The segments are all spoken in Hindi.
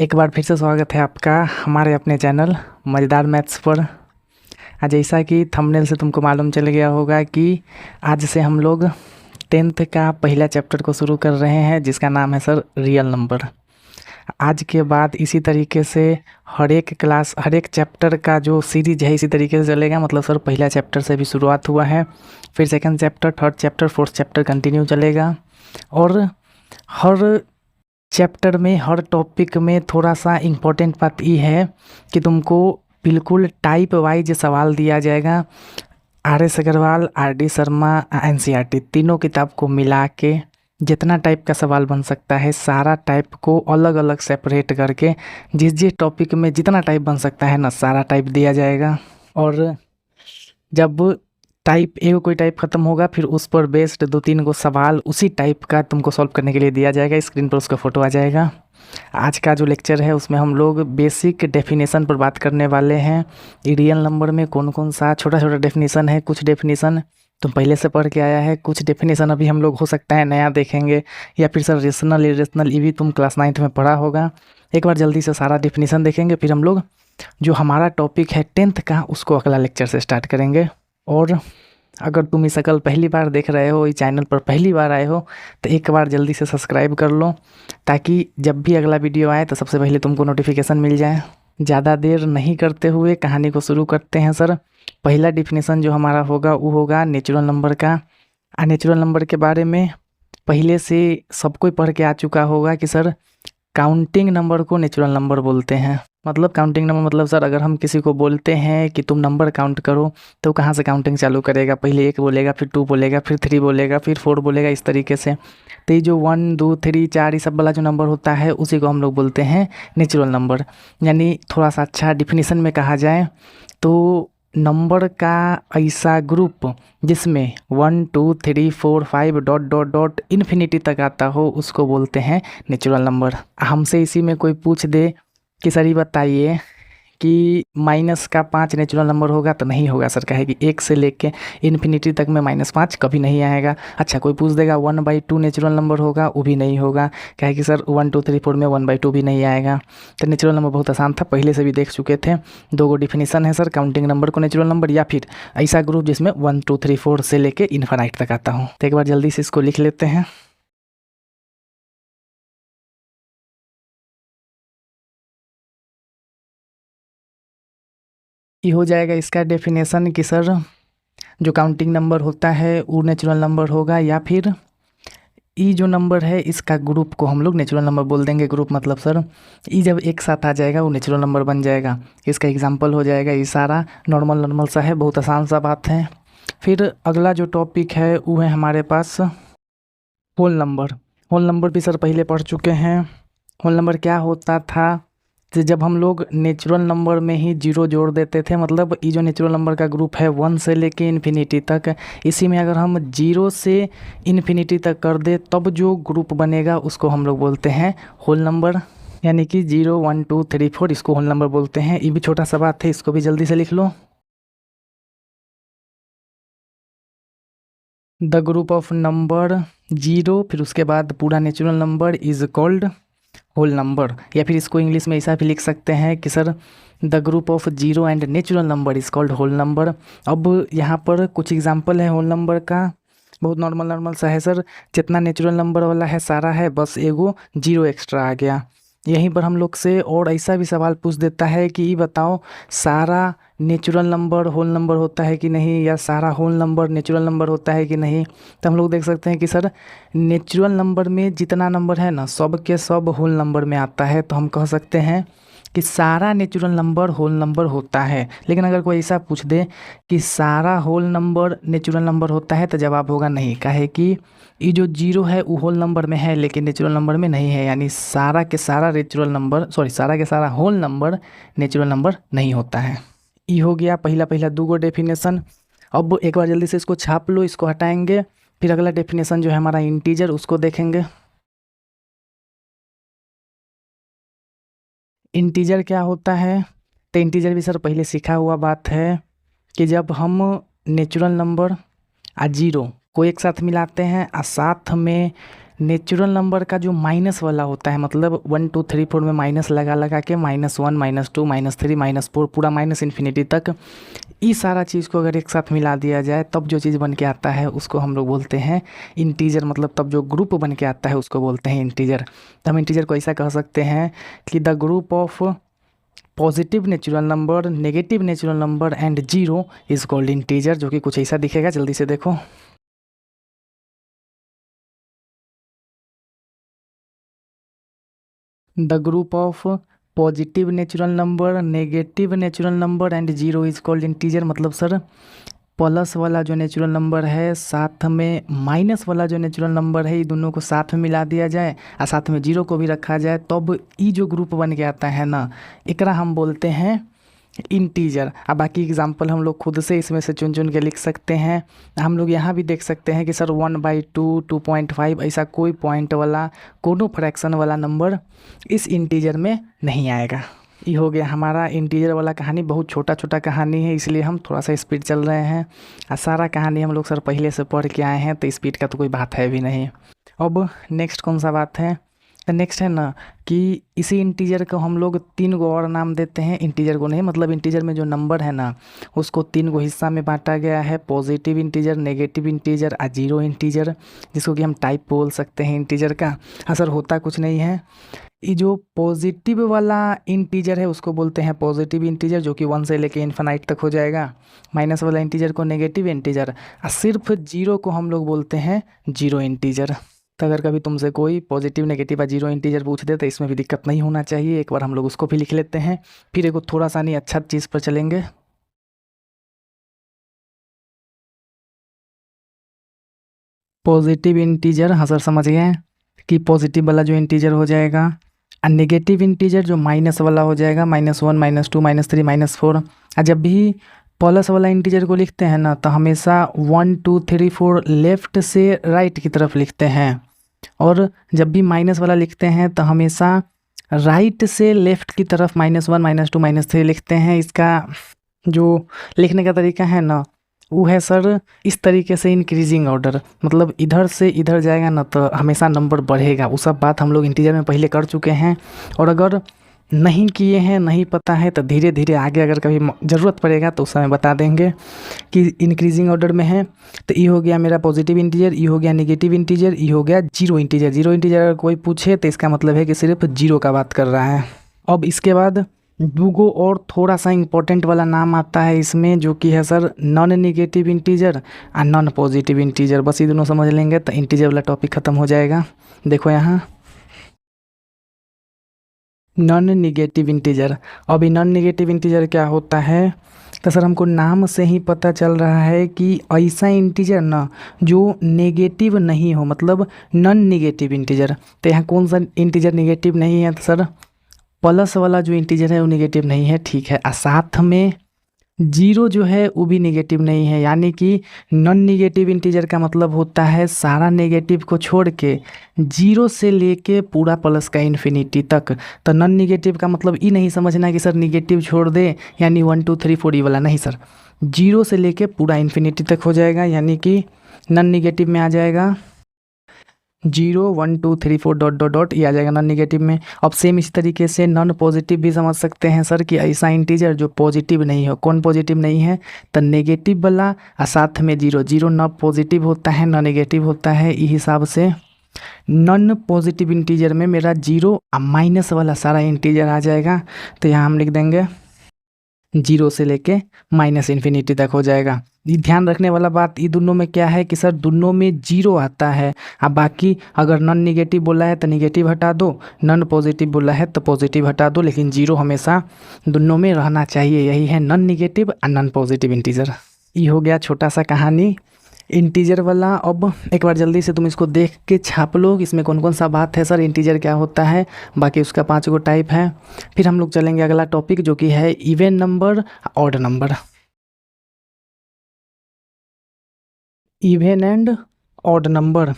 एक बार फिर से स्वागत है आपका हमारे अपने चैनल मज़ेदार मैथ्स पर। जैसा कि थंबनेल से तुमको मालूम चल गया होगा कि आज से हम लोग 10th का पहला चैप्टर को शुरू कर रहे हैं, जिसका नाम है सर रियल नंबर। आज के बाद इसी तरीके से हर एक चैप्टर का जो सीरीज है इसी तरीके से चलेगा। मतलब सर पहला चैप्टर से भी शुरुआत हुआ है, फिर second chapter, third chapter, fourth chapter continue चलेगा। और हर चैप्टर में, हर टॉपिक में थोड़ा सा इम्पोर्टेंट बात ये है कि तुमको बिल्कुल टाइप वाइज सवाल दिया जाएगा। RS Agarwal, RD Sharma, NCERT तीनों किताब को मिला के जितना टाइप का सवाल बन सकता है सारा टाइप को अलग अलग सेपरेट करके जिस टॉपिक में जितना टाइप बन सकता है ना, सारा टाइप दिया जाएगा। और जब कोई टाइप ख़त्म होगा फिर उस पर बेस्ड 2-3 को सवाल उसी टाइप का तुमको सॉल्व करने के लिए दिया जाएगा। स्क्रीन पर उसका फ़ोटो आ जाएगा। आज का जो लेक्चर है उसमें हम लोग बेसिक डेफिनेशन पर बात करने वाले हैं। रियल नंबर में कौन कौन सा छोटा छोटा डेफिनेशन है, कुछ डेफिनेशन तुम पहले से पढ़ के आया है, कुछ डेफिनेशन अभी हम लोग हो सकता है नया देखेंगे, या फिर सर रेशनल इरेशनल ये भी तुम क्लास 9th में पढ़ा होगा। एक बार जल्दी से सारा डेफिनेशन देखेंगे, फिर हम लोग जो हमारा टॉपिक है 10th का उसको अगला लेक्चर से स्टार्ट करेंगे। और अगर तुम इस शकल पहली बार देख रहे हो, इस चैनल पर पहली बार आए हो, तो एक बार जल्दी से सब्सक्राइब कर लो ताकि जब भी अगला वीडियो आए तो सबसे पहले तुमको नोटिफिकेशन मिल जाए। ज़्यादा देर नहीं करते हुए कहानी को शुरू करते हैं सर। पहला डिफिनेशन जो हमारा होगा वो होगा नेचुरल नंबर का। नेचुरल नंबर के बारे में पहले से सब कोई पढ़ के आ चुका होगा कि सर काउंटिंग नंबर को नेचुरल नंबर बोलते हैं। मतलब काउंटिंग नंबर मतलब सर अगर हम किसी को बोलते हैं कि तुम नंबर काउंट करो तो कहाँ से काउंटिंग चालू करेगा? पहले 1 बोलेगा, फिर 2 बोलेगा, फिर 3 बोलेगा, फिर 4 बोलेगा, इस तरीके से। तो ये जो 1, 2, 3, 4 ये सब वाला जो नंबर होता है उसी को हम लोग बोलते हैं नेचुरल नंबर। यानी थोड़ा सा अच्छा डिफिनीसन में कहा जाए तो नंबर का ऐसा ग्रुप जिसमें 1, 2, 3, 4, 5 डॉट डॉट डॉट इन्फिनिटी तक आता हो उसको बोलते हैं नेचुरल नंबर। हमसे इसी में कोई पूछ दे कि सर ये बताइए कि माइनस का 5 नेचुरल नंबर होगा, तो नहीं होगा सर। कहे कि 1 से लेके इन्फिनिटी तक में -5 कभी नहीं आएगा। अच्छा, कोई पूछ देगा 1/2 नेचुरल नंबर होगा, वो भी नहीं होगा। कहे कि सर 1, 2, 3, 4 में 1/2 भी नहीं आएगा। तो नेचुरल नंबर बहुत आसान था, पहले से भी देख चुके थे। 2 डिफिनीसन है सर, काउंटिंग नंबर को नेचुरल नंबर, या फिर ऐसा ग्रुप जिसमें 1, 2, 3, 4 से लेके इन्फिनाइट तक आता हूँ। तो एक बार जल्दी से इसको लिख लेते हैं। ये हो जाएगा इसका डेफिनेशन कि सर जो काउंटिंग नंबर होता है वो नेचुरल नंबर होगा, या फिर ई जो नंबर है इसका ग्रुप को हम लोग नेचुरल नंबर बोल देंगे। ग्रुप मतलब सर ई जब एक साथ आ जाएगा वो नेचुरल नंबर बन जाएगा। इसका एग्जांपल हो जाएगा ये सारा नॉर्मल सा है, बहुत आसान सा बात है। फिर अगला जो टॉपिक है वो है हमारे पास होल नंबर। होल नंबर भी सर पहले पढ़ चुके हैं। होल नंबर क्या होता था कि जब हम लोग नेचुरल नंबर में ही 0 जोड़ देते थे, मतलब ये जो नेचुरल नंबर का ग्रुप है 1 से लेके इन्फिनिटी तक, इसी में अगर हम 0 से इन्फिनिटी तक कर दे तब जो ग्रुप बनेगा उसको हम लोग बोलते हैं होल नंबर। यानी कि 0, 1, 2, 3, 4 इसको होल नंबर बोलते हैं। ये भी छोटा सा बात है, इसको भी जल्दी से लिख लो। द ग्रुप ऑफ नंबर 0 फिर उसके बाद पूरा natural number is called whole number. या फिर इसको इंग्लिश में ऐसा भी लिख सकते हैं कि sir the group of 0 and natural number is called whole number. अब यहाँ पर कुछ एग्जांपल है होल नंबर का, बहुत नॉर्मल सा है सर। जितना नेचुरल नंबर वाला है सारा है, बस एगो 0 एक्स्ट्रा आ गया। यहीं पर हम लोग से और ऐसा भी सवाल पूछ देता है कि ये बताओ सारा नेचुरल नंबर होल नंबर होता है कि नहीं, या सारा होल नंबर नेचुरल नंबर होता है कि नहीं। तो हम लोग देख सकते हैं कि सर नेचुरल नंबर में जितना नंबर है ना सब के सब होल नंबर में आता है। तो हम कह सकते हैं कि सारा नेचुरल नंबर होल नंबर होता है। लेकिन अगर कोई ऐसा पूछ दे कि सारा होल नंबर नेचुरल नंबर होता है तो जवाब होगा नहीं। काहे कि ये जो 0 है वो होल नंबर में है लेकिन नेचुरल नंबर में नहीं है। यानी सारा के सारा सारा के सारा होल नंबर नेचुरल नंबर नहीं होता है। ये हो गया पहला 2 डेफिनेशन। अब एक बार जल्दी से इसको छाप लो, इसको हटाएंगे, फिर अगला डेफिनेशन जो है हमारा इंटीजर उसको देखेंगे। इंटीजर क्या होता है? तो इंटीजर भी सर पहले सीखा हुआ बात है कि जब हम नेचुरल नंबर 0 को एक साथ मिलाते हैं और साथ में नेचुरल नंबर का जो माइनस वाला होता है, मतलब 1 2 3 4 में माइनस लगा लगा के -1 -2 -3 -4 पूरा माइनस इन्फिनिटी तक, इस सारा चीज़ को अगर एक साथ मिला दिया जाए तब जो चीज़ बन के आता है उसको हम लोग बोलते हैं इंटीजर। मतलब तब जो ग्रुप बन के आता है उसको बोलते हैं इंटीजर। तो हम इंटीजर को ऐसा कह सकते हैं कि the group of positive natural number, negative natural number and zero is called integer, जो कि कुछ ऐसा दिखेगा, जल्दी से देखो। The group of positive natural number, negative natural number and zero is called integer. मतलब सर प्लस वाला जो नेचुरल नंबर है साथ में माइनस वाला जो नेचुरल नंबर है, ये दोनों को साथ में मिला दिया जाए और साथ में जीरो को भी रखा जाए, तब ये जो ग्रुप बन के आता है ना, एकरा हम बोलते हैं इंटीजर। अब बाकी एग्जांपल हम लोग खुद से इसमें से चुन चुन के लिख सकते हैं। हम लोग यहाँ भी देख सकते हैं कि सर 1/2, 2.5 ऐसा कोई पॉइंट वाला कोनो फ्रैक्शन वाला नंबर इस इंटीजर में नहीं आएगा। ये हो गया हमारा इंटीजर वाला कहानी। बहुत छोटा छोटा कहानी है, इसलिए हम थोड़ा सा स्पीड चल रहे हैं। और सारा कहानी हम लोग सर पहले से पढ़ के आए हैं, तो स्पीड का तो कोई बात है भी नहीं। अब नेक्स्ट कौन सा बात है, तो नेक्स्ट है ना कि इसी इंटीजर को हम लोग 3 गो और नाम देते हैं। इंटीजर को नहीं, मतलब इंटीजर में जो नंबर है ना उसको 3 गो हिस्सा में बांटा गया है, पॉजिटिव इंटीजर, नेगेटिव इंटीजर और जीरो इंटीजर, जिसको कि हम टाइप बोल सकते हैं इंटीजर का। हाँ सर, होता कुछ नहीं है। ये जो पॉजिटिव वाला इंटीजर है उसको बोलते हैं पॉजिटिव इंटीजर, जो कि 1 से लेके इन्फिनाइट तक हो जाएगा। माइनस वाला इंटीजर को नेगेटिव इंटीजर, और सिर्फ जीरो को हम लोग बोलते हैं जीरो इंटीजर। तो अगर कभी तुमसे कोई पॉजिटिव, नेगेटिव या जीरो इंटीजर पूछ दे तो इसमें भी दिक्कत नहीं होना चाहिए। एक बार हम लोग उसको भी लिख लेते हैं, फिर एक थोड़ा सा नहीं अच्छा चीज़ पर चलेंगे। पॉजिटिव इंटीजर, हाँ सर समझ गए कि पॉजिटिव वाला जो इंटीजर हो जाएगा, और नेगेटिव इंटीजर जो माइनस वाला हो जाएगा, -1 -2 -3 -4। और जब भी प्लस वाला इंटीजर को लिखते हैं ना, तो हमेशा 1 2 3 4 लेफ़्ट से राइट की तरफ लिखते हैं, और जब भी माइनस वाला लिखते हैं तो हमेशा राइट से लेफ़्ट की तरफ -1 -2 -3 लिखते हैं। इसका जो लिखने का तरीका है ना वो है सर इस तरीके से, इंक्रीजिंग ऑर्डर। मतलब इधर से इधर जाएगा ना तो हमेशा नंबर बढ़ेगा। वो सब बात हम लोग इंटीजर में पहले कर चुके हैं, और अगर नहीं किए हैं, नहीं पता है, तो धीरे धीरे आगे अगर कभी ज़रूरत पड़ेगा तो उस समय बता देंगे कि इंक्रीजिंग ऑर्डर में है। तो ये हो गया मेरा पॉजिटिव इंटीजर, ये हो गया नेगेटिव इंटीजर, ये हो गया जीरो इंटीजर। जीरो इंटीजर अगर कोई पूछे तो इसका मतलब है कि सिर्फ जीरो का बात कर रहा है। अब इसके बाद दूगो और थोड़ा सा इम्पोर्टेंट वाला नाम आता है इसमें, जो कि है सर नॉन निगेटिव इंटीजर और नॉन पॉजिटिव इंटीजर। बस ये दोनों समझ लेंगे तो इंटीजर वाला टॉपिक ख़त्म हो जाएगा। देखो यहाँ नॉन निगेटिव इंटीजर। अभी नॉन निगेटिव इंटीजर क्या होता है, तो सर हमको नाम से ही पता चल रहा है कि ऐसा इंटीजर ना जो नेगेटिव नहीं हो, मतलब नॉन निगेटिव इंटीजर। तो यहाँ कौन सा इंटीजर नेगेटिव नहीं है, तो सर प्लस वाला जो इंटीजर है वो नेगेटिव नहीं है, ठीक है। और साथ में जीरो जो है वो भी नेगेटिव नहीं है। यानी कि नॉन नेगेटिव इंटीजर का मतलब होता है सारा नेगेटिव को छोड़ के जीरो से लेके पूरा प्लस का इन्फिनिटी तक। तो नॉन नेगेटिव का मतलब ये नहीं समझना कि सर नेगेटिव छोड़ दे यानी 1 2 3 4 ये वाला नहीं सर, जीरो से लेके पूरा इन्फिनिटी तक हो जाएगा, यानी कि नॉन नेगेटिव में आ जाएगा 0 1 2 3 4 डॉट डॉट डॉट, ये आ जाएगा नॉन निगेटिव में। अब सेम इस तरीके से नॉन पॉजिटिव भी समझ सकते हैं सर कि ऐसा इंटीजर जो पॉजिटिव नहीं हो। कौन पॉजिटिव नहीं है, तो नेगेटिव वाला और साथ में जीरो। जीरो नॉन पॉजिटिव होता है, नॉन नेगेटिव होता है। इस हिसाब से नॉन पॉजिटिव इंटीजर में मेरा जीरो और माइनस वाला सारा इंटीजर आ जाएगा। तो यहाँ हम लिख देंगे जीरो से लेके माइनस इन्फिनिटी तक हो जाएगा। ये ध्यान रखने वाला बात ये दोनों में क्या है कि सर दोनों में जीरो आता है। अब बाकी अगर नॉन निगेटिव बोला है तो निगेटिव हटा दो, नॉन पॉजिटिव बोला है तो पॉजिटिव हटा दो, लेकिन जीरो हमेशा दोनों में रहना चाहिए। यही है नॉन निगेटिव और नॉन पॉजिटिव इंटीजर। ये हो गया छोटा सा कहानी इंटीजर वाला। अब एक बार जल्दी से तुम इसको देख के छाप लो इसमें कौन कौन सा बात है सर, इंटीजर क्या होता है, बाकी उसका 5 गो टाइप है। फिर हम लोग चलेंगे अगला टॉपिक जो कि है even number, odd number. Even and odd number.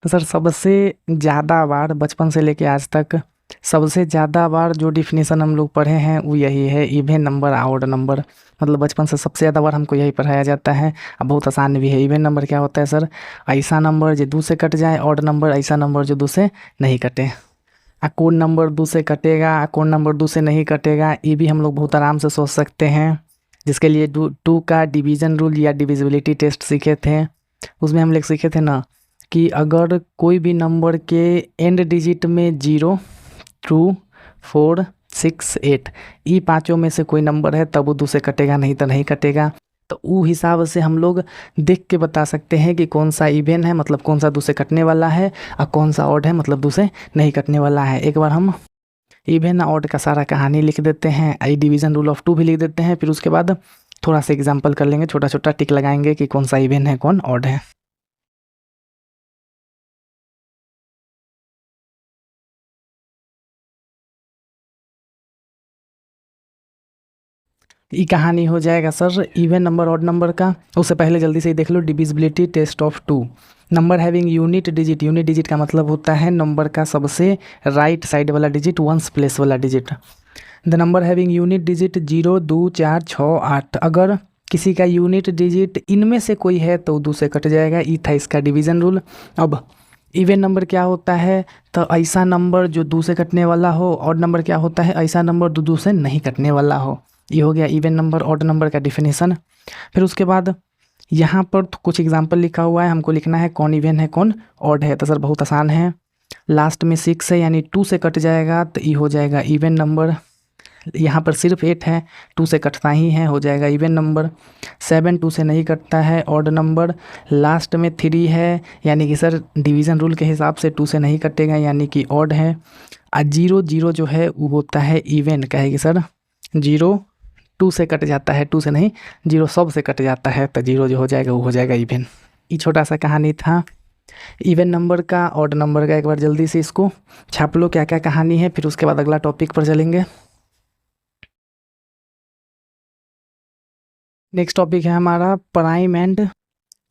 तो सर सबसे ज़्यादा बार बचपन से लेके आज तक सबसे ज़्यादा बार जो डिफिनीसन हम लोग पढ़े हैं वो यही है, इवन नंबर ऑड नंबर। मतलब बचपन से सबसे ज़्यादा बार हमको यही पढ़ाया जाता है। अब बहुत आसान भी है। इवन नंबर क्या होता है सर? ऐसा नंबर जो 2 से कट जाए। ऑड नंबर ऐसा नंबर जो 2 से नहीं कटे। कौन नंबर 2 से कटेगा, कौन नंबर 2 से नहीं कटेगा, ये भी हम लोग बहुत आराम से सोच सकते हैं। जिसके लिए 2 का डिवीज़न रूल या डिविजिबिलिटी टेस्ट सीखे थे, उसमें हम लोग सीखे थे ना कि अगर कोई भी नंबर के एंड डिजिट में 0, 2, 4, 6, 8 ये पाँचों में से कोई नंबर है तब वो 2 से कटेगा, नहीं तो नहीं कटेगा। तो वो हिसाब से हम लोग देख के बता सकते हैं कि कौन सा इवन है, मतलब कौन सा 2 से कटने वाला है, और कौन सा ऑड है, मतलब 2 से नहीं कटने वाला है। एक बार हम इवन ऑड का सारा कहानी लिख देते हैं, आई डिवीज़न रूल ऑफ 2 भी लिख देते हैं। फिर उसके बाद थोड़ा सा एग्जाम्पल कर लेंगे, छोटा छोटा टिक लगाएंगे कि कौन सा इवन है, कौन ऑड है। ये कहानी हो जाएगा sir even number odd number का। उससे पहले जल्दी से ही देख लो divisibility test of 2। Number having unit digit, unit digit का मतलब होता है नंबर का सबसे राइट साइड वाला डिजिट, वंस प्लेस वाला digit. The number having unit digit 0, 2, 4, 6, 8। अगर किसी का यूनिट डिजिट इनमें से कोई है तो 2 से कट जाएगा। ये था इसका डिवीज़न रूल। अब इवन नंबर क्या होता है? तो ऐसा नंबर जो 2 से कटने वाला हो। ऑड नंबर क्या होता है? ऐसा नंबर जो 2 से नहीं कटने वाला हो। ये हो गया इवन नंबर ऑड नंबर का डिफिनीसन। फिर उसके बाद यहाँ पर तो कुछ एग्जांपल लिखा हुआ है, हमको लिखना है कौन इवन है कौन ऑड है। तो सर बहुत आसान है, लास्ट में 6 है यानी 2 से कट जाएगा तो ये हो जाएगा इवन नंबर। यहाँ पर सिर्फ 8 है, 2 से कटता ही है, हो जाएगा इवन नंबर। 7 2 से नहीं कटता है, ऑड नंबर। लास्ट में 3 है यानी कि सर डिवीज़न रूल के हिसाब से 2 से नहीं कटेगा यानी कि ऑड है। 0 0 जो है वो होता है इवन, कहेगी सर 0 2 से कट जाता है, 2 से नहीं 0 सब से कट जाता है, तो 0 जो हो जाएगा वो हो जाएगा इवन। ये छोटा सा कहानी था इवन नंबर का ऑड नंबर का। एक बार जल्दी से इसको छाप लो क्या क्या कहानी है, फिर उसके बाद अगला टॉपिक पर चलेंगे। नेक्स्ट टॉपिक है हमारा प्राइम एंड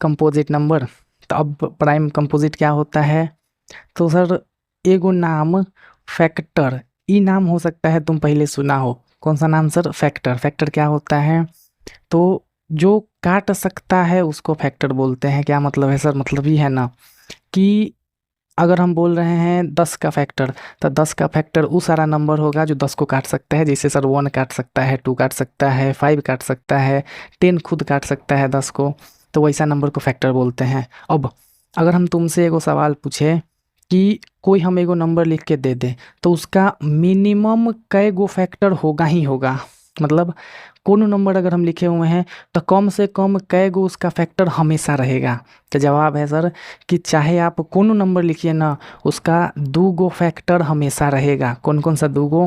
कंपोजिट नंबर। तो अब प्राइम कंपोजिट क्या होता है? तो सर एगो नाम फैक्टर, ई नाम हो सकता है तुम पहले सुना हो। कौन सा नाम सर? फैक्टर। फैक्टर क्या होता है? तो जो काट सकता है उसको फैक्टर बोलते हैं। क्या मतलब है सर? मतलब ये है ना कि अगर हम बोल रहे हैं 10 का फैक्टर, तो 10 का फैक्टर वो सारा नंबर होगा जो 10 को काट सकता है। जैसे सर 1 काट सकता है, 2 काट सकता है, 5 काट सकता है, 10 खुद काट सकता है 10 को, तो वैसा नंबर को फैक्टर बोलते हैं। अब अगर हम तुमसे एगो सवाल पूछे कि कोई हम एगो नंबर लिख के दे दे तो उसका मिनिमम कै गो फैक्टर होगा ही होगा। मतलब कोनो नंबर अगर हम लिखे हुए हैं तो कम से कम कै गो उसका फैक्टर हमेशा रहेगा। तो जवाब है सर कि चाहे आप कोनो नंबर लिखिए ना, उसका 2 गो फैक्टर हमेशा रहेगा। कौन कौन सा 2 गो?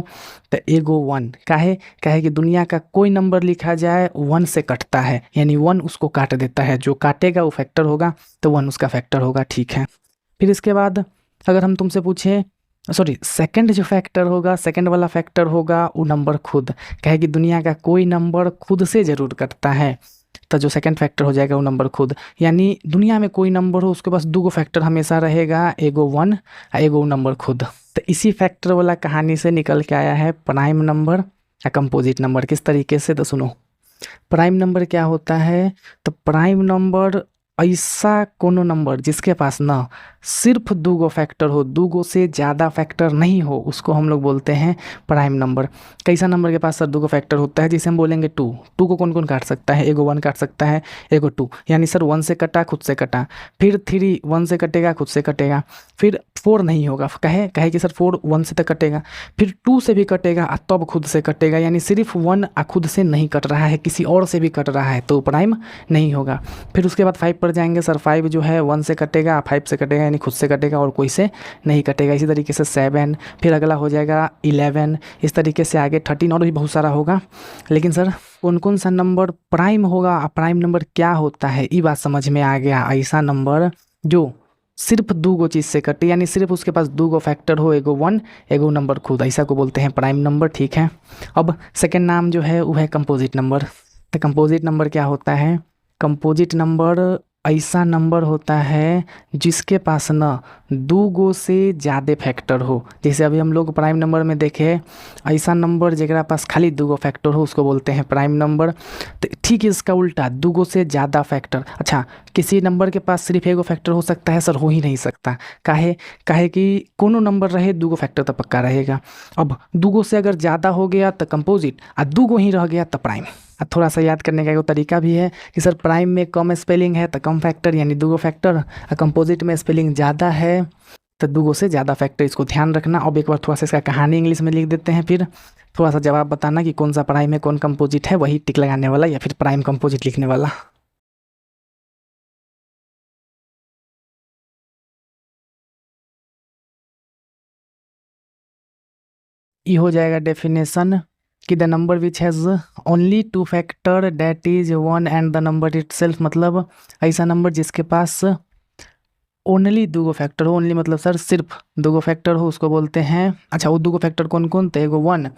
तो एगो 1। काहे कि दुनिया का कोई नंबर लिखा जाए 1 से कटता है, यानी 1 उसको काट देता है। जो काटेगा वो फैक्टर होगा, तो 1 उसका फैक्टर होगा। ठीक है। फिर इसके बाद अगर हम तुमसे पूछें, सॉरी सेकंड जो फैक्टर होगा, सेकंड वाला फैक्टर होगा वो नंबर खुद। कहे कि दुनिया का कोई नंबर खुद से ज़रूर कटता है, तो जो सेकंड फैक्टर हो जाएगा वो नंबर खुद। यानी दुनिया में कोई नंबर हो उसके पास 2 गो फैक्टर हमेशा रहेगा, एगो 1 एगो नंबर खुद। तो इसी फैक्टर वाला कहानी से निकल के आया है प्राइम नंबर या कंपोजिट नंबर। किस तरीके से? तो सुनो, प्राइम नंबर क्या होता है? तो प्राइम नंबर ऐसा कोनो नंबर जिसके पास ना सिर्फ 2 गो फैक्टर हो, 2 गो से ज़्यादा फैक्टर नहीं हो, उसको हम लोग बोलते हैं प्राइम नंबर। कैसा नंबर के पास सर 2 गो फैक्टर होता है? जिसे हम बोलेंगे 2। 2 को कौन कौन काट सकता है? एगो 1 काट सकता है, एगो 2, यानी सर 1 से कटा खुद से कटा। फिर 3 1 से कटेगा खुद से कटेगा। फिर 4 नहीं होगा, कहे कि सर 4 1 से तक कटेगा। फिर 2 से भी कटेगा तब खुद से कटेगा, यानी सिर्फ 1 खुद से नहीं कट रहा है, किसी और से भी कट रहा है, तो प्राइम नहीं होगा। फिर उसके बाद 5 पर जाएंगे सर, 5 जो है 1 से कटेगा, 5 से कटेगा यानी खुद से कटेगा और कोई से नहीं कटेगा। इसी तरीके से 7, फिर अगला हो जाएगा 11, इस तरीके से आगे 13 और भी बहुत सारा होगा। लेकिन सर कौन कौन सा नंबर प्राइम होगा, प्राइम नंबर क्या होता है, ये बात समझ में आ गया। ऐसा नंबर जो सिर्फ 2 गो चीज़ से कटे, यानी सिर्फ उसके पास 2 गो फैक्टर हो, एगो 1 एगो नंबर खुद, ऐसा को बोलते हैं प्राइम नंबर। ठीक है। अब सेकेंड नाम जो है वो है कंपोजिट नंबर। तो कंपोजिट नंबर क्या होता है? कंपोजिट नंबर ऐसा नंबर होता है जिसके पास ना दू गो से ज़्यादा फैक्टर हो। जैसे अभी हम लोग प्राइम नंबर में देखे, ऐसा नंबर जरा पास खाली दू गो फैक्टर हो उसको बोलते हैं प्राइम नंबर। तो ठीक इसका उल्टा, दू गो से ज़्यादा फैक्टर। अच्छा, किसी नंबर के पास सिर्फ एगो फैक्टर हो सकता है सर? हो ही नहीं सकता। काहे? काहे कि कोनो नंबर रहे दू गो फैक्टर तो पक्का रहेगा। अब दू गो से अगर ज़्यादा हो गया तो कंपोजिट, और दू गो ही रह गया तो प्राइम। थोड़ा सा याद करने का एक तरीका भी है कि सर प्राइम में कम स्पेलिंग है तो कम फैक्टर यानी दू गो फैक्टर, और कंपोजिट में स्पेलिंग ज़्यादा है तो दू गो से ज़्यादा फैक्टर। इसको ध्यान रखना। अब एक बार थोड़ा सा इसका कहानी इंग्लिश में लिख देते हैं, फिर थोड़ा सा जवाब बताना कि कौन सा प्राइम है कौन कंपोजिट है, वही टिक लगाने वाला या फिर प्राइम कंपोजिट लिखने वाला। ये हो जाएगा डेफिनेशन कि the number which has only two factor that is one and the number it self. मतलब ऐसा नंबर जिसके पास ओनली दो गो फैक्टर हो। ओनली मतलब सर सिर्फ दो गो फैक्टर हो उसको बोलते हैं। अच्छा, वो दो गो फैक्टर कौन कौन थे? एगो वन,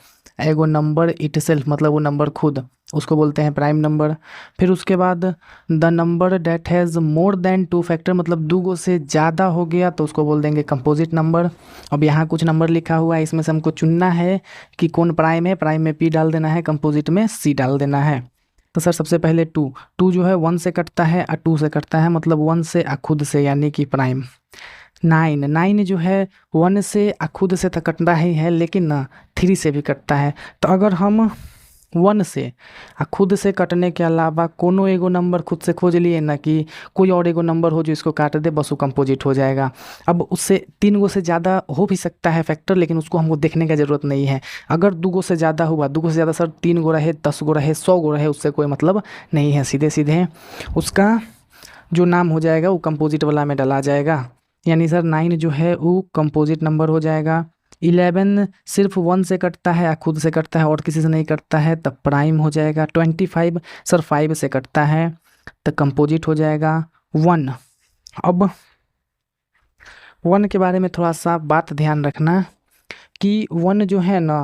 एगो नंबर इट सेल्फ मतलब वो नंबर खुद, उसको बोलते हैं प्राइम नंबर। फिर उसके बाद the number that has more than two factor मतलब दो गो से ज़्यादा हो गया तो उसको बोल देंगे कंपोजिट नंबर। अब यहाँ कुछ नंबर लिखा हुआ है, इसमें से हमको चुनना है कि कौन प्राइम है। प्राइम में पी डाल देना है, कंपोजिट में सी डाल देना है। तो सर सबसे पहले टू, टू जो है वन से कटता है और टू से कटता है मतलब वन से आ खुद से यानी कि प्राइम। नाइन, नाइन जो है वन से आ खुद से तो कटता ही है लेकिन ना थ्री से भी कटता है। तो अगर हम वन से आ खुद से कटने के अलावा कोनो एगो नंबर खुद से खोज लिए ना कि कोई और एगो नंबर हो जो इसको काट दे, बस वो कंपोजिट हो जाएगा। अब उससे तीन गो से ज़्यादा हो भी सकता है फैक्टर, लेकिन उसको हमको देखने का ज़रूरत नहीं है। अगर दो गो से ज़्यादा हुआ, दो गो से ज़्यादा सर तीन गो रहे, 10 गो रहे, 100 गो रहे, उससे कोई मतलब नहीं है। सीधे सीधे उसका जो नाम हो जाएगा वो कंपोजिट वाला में डला जाएगा। यानी सर नाइन जो है वो कंपोजिट नंबर हो जाएगा। 11 सिर्फ वन से कटता है या खुद से कटता है और किसी से नहीं कटता है तब प्राइम हो जाएगा। 25 सर फाइव से कटता है तो कंपोजिट हो जाएगा वन। अब वन के बारे में थोड़ा सा बात ध्यान रखना कि वन जो है ना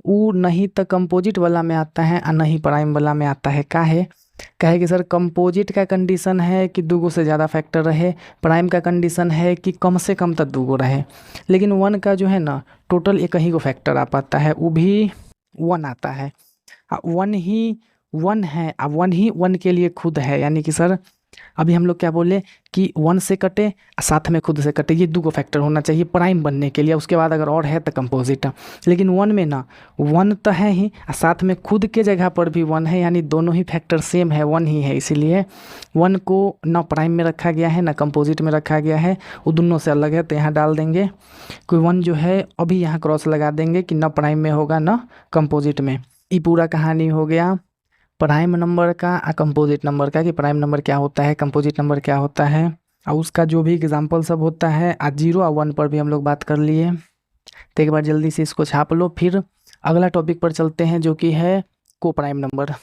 वो नहीं तो कंपोजिट वाला में आता है और नहीं प्राइम वाला में आता है। काहे? कहे कि सर कंपोजिट का कंडीशन है कि दो गो से ज़्यादा फैक्टर रहे, प्राइम का कंडीशन है कि कम से कम तक दो गो रहे। लेकिन वन का जो है ना टोटल एक ही गो फैक्टर आ पाता है, वो भी वन आता है। वन ही वन है, अब वन ही वन के लिए खुद है। यानी कि सर अभी हम लोग क्या बोले कि वन से कटे साथ में खुद से कटे, ये दो गो फैक्टर होना चाहिए प्राइम बनने के लिए। उसके बाद अगर और है तो कंपोजिट। लेकिन वन में ना वन तो है ही और साथ में खुद के जगह पर भी वन है, यानी दोनों ही फैक्टर सेम है, वन ही है। इसीलिए वन को ना प्राइम में रखा गया है ना कंपोजिट में रखा गया है, वो दोनों से अलग है। तो यहाँ डाल देंगे कोई वन जो है अभी यहाँ क्रॉस लगा देंगे कि ना प्राइम में होगा ना कंपोजिट में। ये पूरा कहानी हो गया प्राइम नंबर का और कंपोजिट नंबर का कि प्राइम नंबर क्या होता है, कंपोजिट नंबर क्या होता है, और उसका जो भी एग्जाम्पल सब होता है। आज जीरो और वन पर भी हम लोग बात कर लिए। तो एक बार जल्दी से इसको छाप लो, फिर अगला टॉपिक पर चलते हैं जो कि है को प्राइम नंबर।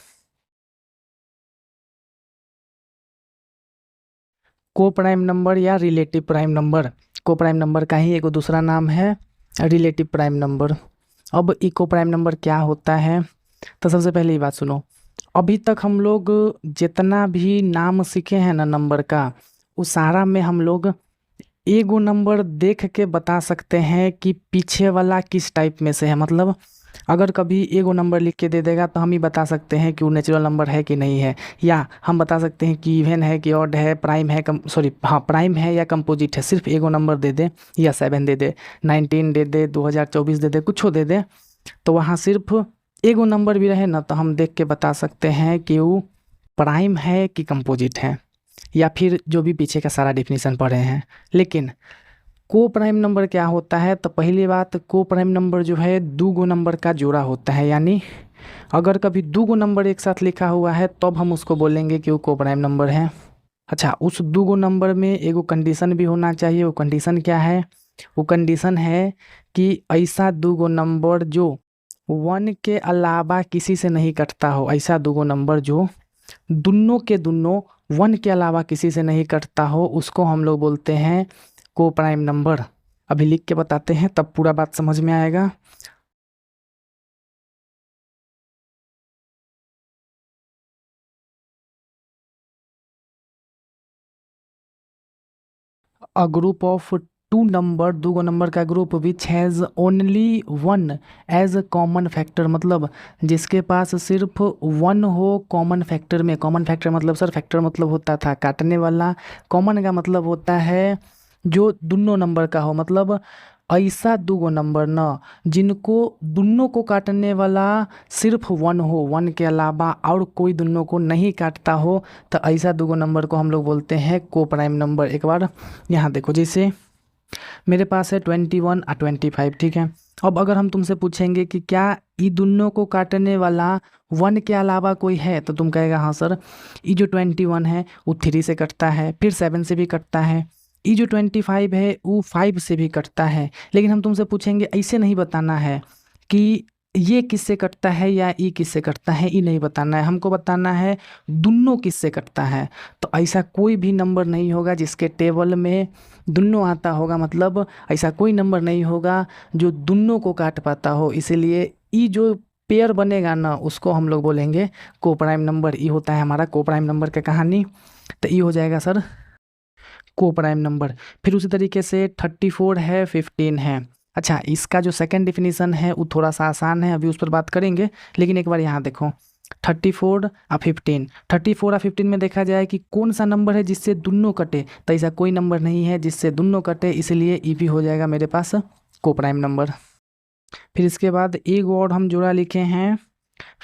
को प्राइम नंबर या रिलेटिव प्राइम नंबर, को प्राइम नंबर का ही एक दूसरा नाम है रिलेटिव प्राइम नंबर। अब इको प्राइम नंबर क्या होता है? तो सबसे पहले ये बात सुनो, अभी तक हम लोग जितना भी नाम सीखे हैं ना नंबर का, उस सारा में हम लोग एगो नंबर देख के बता सकते हैं कि पीछे वाला किस टाइप में से है। मतलब अगर कभी एगो नंबर लिख के दे देगा तो हम ही बता सकते हैं कि वो नेचुरल नंबर है कि नहीं है, या हम बता सकते हैं कि इवन है कि ऑड है, प्राइम है कम सॉरी हाँ प्राइम है या कंपोजिट है। सिर्फ एगो नंबर दे दे या 7 दे दे, 19 दे दे, 2024 दे दे, कुछ दे दे, तो वहाँ सिर्फ एगो नंबर भी रहे ना तो हम देख के बता सकते हैं कि वो प्राइम है कि कंपोजिट है, या फिर जो भी पीछे का सारा डिफिनीशन पढ़े हैं। लेकिन को प्राइम नंबर क्या होता है? तो पहली बात, को प्राइम नंबर जो है दो गो नंबर का जोड़ा होता है। यानी अगर कभी दो गो नंबर एक साथ लिखा हुआ है तब हम उसको बोलेंगे कि वो को प्राइम नंबर है। अच्छा, उस दो गो नंबर में एगो कंडीशन भी होना चाहिए। वो कंडीशन क्या है? वो कंडीशन है कि ऐसा दो गो नंबर जो वन के अलावा किसी से नहीं कटता हो। ऐसा दो गो नंबर जो दोनों के दोनों वन के अलावा किसी से नहीं कटता हो, उसको हम लोग बोलते हैं को प्राइम नंबर। अभी लिख के बताते हैं तब पूरा बात समझ में आएगा। A group of two number, दूगो नंबर का ग्रुप which has only one as common factor, मतलब जिसके पास सिर्फ वन हो कॉमन फैक्टर में। कॉमन फैक्टर मतलब सर, फैक्टर मतलब होता था काटने वाला, कॉमन का मतलब होता है जो दोनों नंबर का हो, मतलब ऐसा दूगो नंबर न जिनको दोनों को काटने वाला सिर्फ वन हो, वन के अलावा और कोई दोनों को नहीं काटता हो, तो ऐसा दूगो नंबर को हम लोग बोलते हैं को प्राइम नंबर। एक बार यहाँ देखो, जैसे मेरे पास है 21 और 25, ठीक है। अब अगर हम तुमसे पूछेंगे कि क्या ये दोनों को काटने वाला वन के अलावा कोई है, तो तुम कहेगा हाँ सर, ये जो 21 है वो 3 से कटता है, फिर 7 से भी कटता है, ये जो 25 है वो 5 से भी कटता है। लेकिन हम तुमसे पूछेंगे, ऐसे नहीं बताना है कि ये किससे कटता है या ये किससे कटता है, ये नहीं बताना है, हमको बताना है दोनों किससे कटता है। तो ऐसा कोई भी नंबर नहीं होगा जिसके टेबल में दोनों आता होगा, मतलब ऐसा कोई नंबर नहीं होगा जो दोनों को काट पाता हो। इसीलिए ये जो पेयर बनेगा ना, उसको हम लोग बोलेंगे को प्राइम नंबर। ये होता है हमारा को प्राइम नंबर का कहानी। तो ये हो जाएगा सर को प्राइम नंबर। फिर उसी तरीके से 34 है, 15 है। अच्छा, इसका जो सेकंड डिफिनीसन है वो थोड़ा सा आसान है, अभी उस पर बात करेंगे। लेकिन एक बार यहाँ देखो, 34 और 15, 34 और 15 में देखा जाए कि कौन सा नंबर है जिससे दोनों कटे, तो ऐसा कोई नंबर नहीं है जिससे दोनों कटे, इसलिए ई भी हो जाएगा मेरे पास को प्राइम नंबर। फिर इसके बाद एक और हम जोड़ा लिखे हैं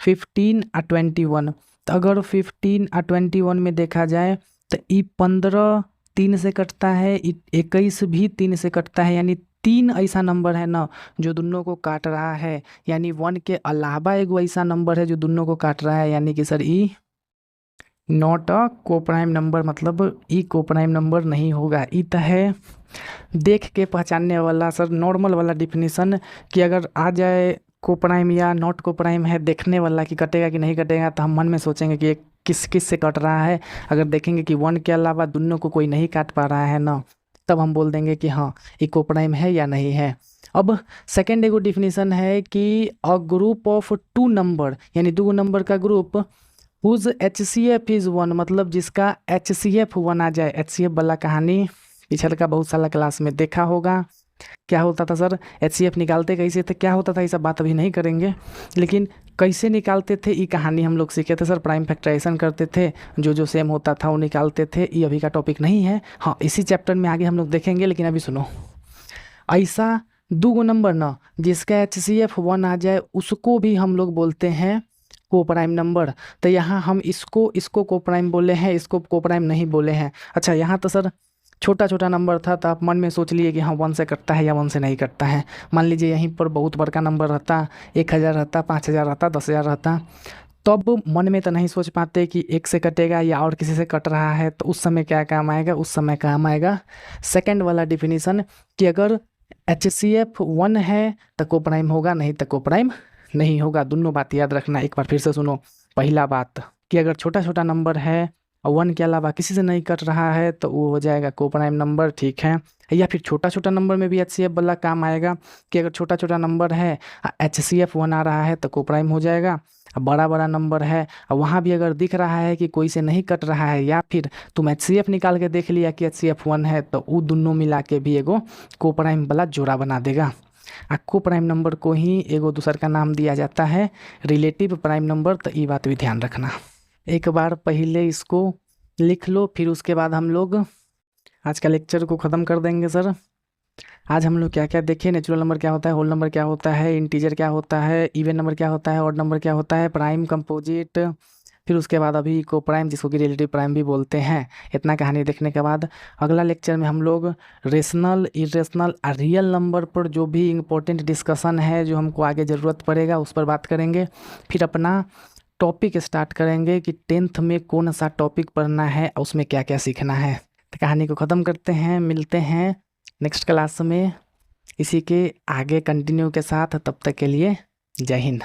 15 और 21। तो अगर 15 और 21 में देखा जाए तो ई 15 3 से कटता है, 21 भी 3 से कटता है, यानी 3 ऐसा नंबर है ना जो दोनों को काट रहा है, यानी 1 के अलावा एगो ऐसा नंबर है जो दोनों को काट रहा है, यानी कि सर ई नॉट अ को प्राइम नंबर, मतलब ई को प्राइम नंबर नहीं होगा। ई तो है देख के पहचानने वाला सर, नॉर्मल वाला डिफिनीसन कि अगर आ जाए को प्राइम या नॉट को प्राइम है, देखने वाला कि कटेगा कि नहीं कटेगा, तो हम मन में सोचेंगे कि किस किस से कट रहा है। अगर देखेंगे कि 1 के अलावा दोनों को कोई नहीं काट पा रहा है ना, तब हम बोल देंगे कि हाँ ये को प्राइम है या नहीं है। अब सेकेंड एगो डिफिनीसन है कि a group of two number, यानी दो नंबर का ग्रुप हुज HCF इज़ 1, मतलब जिसका HCF 1 आ जाए। HCF वाला कहानी पिछल का बहुत सारा क्लास में देखा होगा। क्या होता था सर, HCF निकालते कैसे थे, क्या होता था, ये सब बात अभी नहीं करेंगे, लेकिन कैसे निकालते थे ये कहानी हम लोग सीखे थे सर। प्राइम फैक्टराइजेशन करते थे, जो सेम होता था वो निकालते थे। ये अभी का टॉपिक नहीं है, हाँ इसी चैप्टर में आगे हम लोग देखेंगे। लेकिन अभी सुनो, ऐसा दो नंबर ना जिसका HCF 1 आ जाए उसको भी हम लोग बोलते हैं को प्राइम नंबर। तो यहाँ हम इसको को प्राइम बोले हैं, इसको को प्राइम नहीं बोले हैं। अच्छा, यहाँ तो सर छोटा छोटा नंबर था, तो आप मन में सोच लिए कि हाँ 1 से कटता है या 1 से नहीं कटता है। मान लीजिए यहीं पर बहुत बड़का नंबर रहता, 1000 रहता, 5000 रहता, 10,000 रहता, तब मन में तो नहीं सोच पाते कि 1 से कटेगा या और किसी से कट रहा है। तो उस समय क्या काम आएगा, उस समय काम आएगा सेकंड वाला डिफिनीसन कि अगर HCF 1 है तो को प्राइम होगा, नहीं तो को प्राइम नहीं होगा। दोनों बात याद रखना। एक बार फिर से सुनो, पहला बात कि अगर छोटा छोटा नंबर है और 1 के अलावा किसी से नहीं कट रहा है तो वो हो जाएगा को प्राइम नंबर, ठीक है। या फिर छोटा छोटा नंबर में भी HCF वाला काम आएगा कि अगर छोटा छोटा नंबर है HCF 1 आ रहा है तो को प्राइम हो जाएगा। बड़ा बड़ा नंबर है और वहाँ भी अगर दिख रहा है कि कोई से नहीं कट रहा है, या फिर तुम HCF निकाल के देख लिया कि HCF 1 है, तो वो दोनों मिला के भी एगो को प्राइम वाला जोड़ा बना देगा। को प्राइम नंबर को ही एगो दूसर का नाम दिया जाता है रिलेटिव प्राइम नंबर। तो ये बात भी ध्यान रखना। एक बार पहले इसको लिख लो, फिर उसके बाद हम लोग आज का लेक्चर को ख़त्म कर देंगे सर। आज हम लोग क्या क्या देखे, नेचुरल नंबर क्या होता है, होल नंबर क्या होता है, इंटीजर क्या होता है, इवन नंबर क्या होता है, ऑड नंबर क्या होता है, प्राइम, कंपोजिट, फिर उसके बाद अभी को प्राइम जिसको कि रिलेटिव प्राइम भी बोलते हैं। इतना कहानी देखने के बाद अगला लेक्चर में हम लोग रेशनल, इरेशनल और रियल नंबर पर जो भी इम्पोर्टेंट डिस्कशन है जो हमको आगे ज़रूरत पड़ेगा उस पर बात करेंगे। फिर अपना टॉपिक स्टार्ट करेंगे कि 10th में कौन सा टॉपिक पढ़ना है और उसमें क्या क्या सीखना है। तो कहानी को ख़त्म करते हैं, मिलते हैं नेक्स्ट क्लास में इसी के आगे कंटिन्यू के साथ। तब तक के लिए जय हिंद।